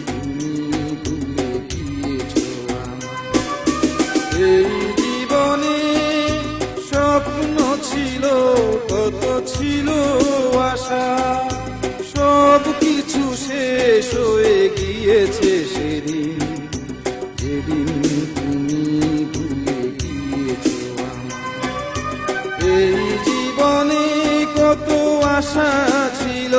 তুমি ভুলে গিয়েছো আমায়। এই জীবনে স্বপ্ন ছিল, কত ছিল আশা, সব কিছু শেষ হয়ে গিয়েছে সেদিন, যেদিন তুমি ভুলে গিয়েছো আমায়। এই জীবনে কত আশা ছিল,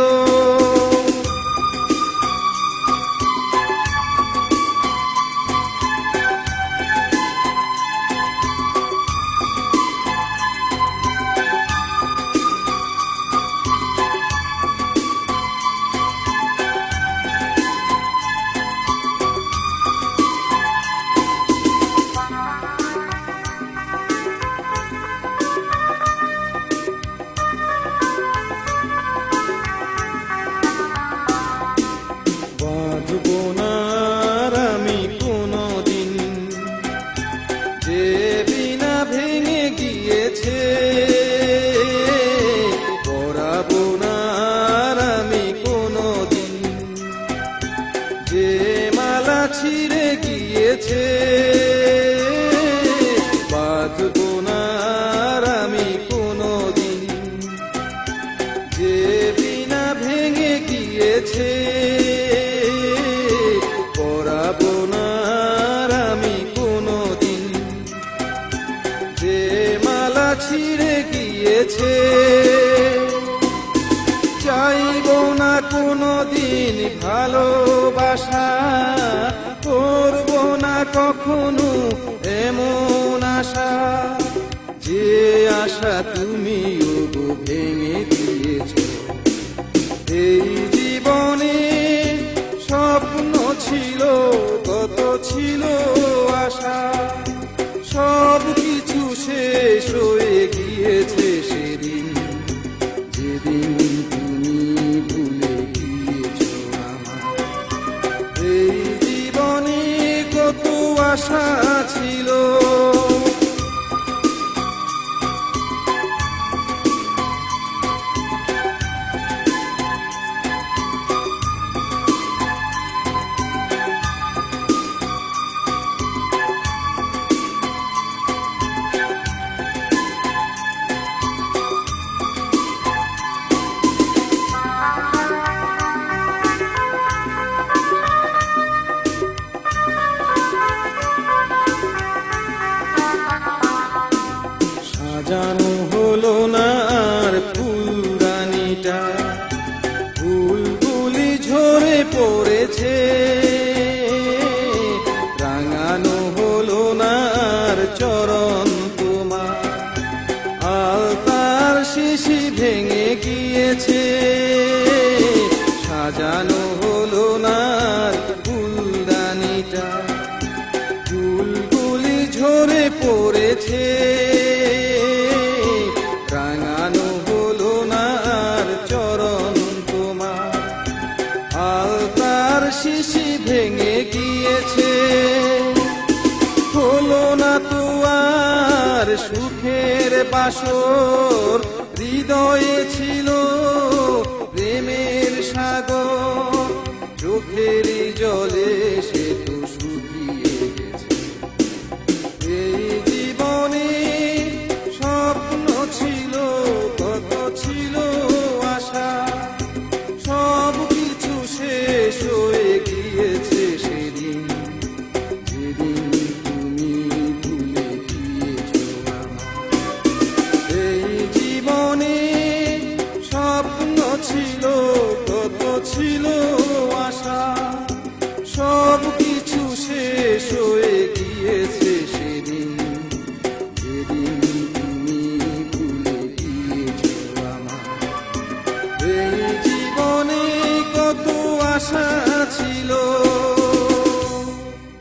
বাঁচবো না আর আমি কোনোদিন, যে বিনা ভেঙে গিয়েছে। পরাবো না আর আমি কোনোদিন, যে মালা ছিঁড়ে গিয়েছে। বাঁচবো না আর আমি কোনোদিন, যে বিনা ভেঙে গিয়েছে। পরাবো না আর আমি কোনোদিন, যে মালা ছিঁড়ে গিয়েছে। চাইবো না কোনোদিন ভালোবাসা, করবো না কখনো এমন আশা, যে আশা তুমি ওগো ভেঙে দিয়েছো। এই জীবনে স্বপ্ন ছিল, কত ছিল আশা, সব কিছু শেষ হয়ে গিয়েছে সেদিন, যেদিন তুমি ভুলে গিয়েছো আমায়। এই জীবনে কত আশা ছিল, সাজানো হলো না আর ফুলদানিটা, ফুলগুলি ঝরে পড়েছে। রাঙানো হলো না আর চরণ তোমার, আলতার শিশি ভেঙে গিয়েছে। সাজানো হলো না আর ফুলদানিটা, ফুলগুলি ঝরে পড়েছে। রাঙানো হলো না আর চরণ তোমার, আলতার শিশি ভেঙে গিয়েছে। হলো না তো আর সুখের বাসর, হৃদয়ে ছিল প্রেমের সাগর। চোখের জলে সে তো শুকিয়ে গেছে। এই জীবনে স্বপ্ন ছিল, কত ছিল আশা, সব কিছু শেষ হয়ে গিয়েছে সেদিন, যেদিন তুমি ভুলে গিয়েছো আমায়। এই জীবনে স্বপ্ন ছিল, কত ছিল আশা, সব কিছু শেষ হয়ে গিয়েছে সেদিন, যেদিন তুমি ভুলে গিয়েছো আমায়। এই জীবনে কত আশা ছিল।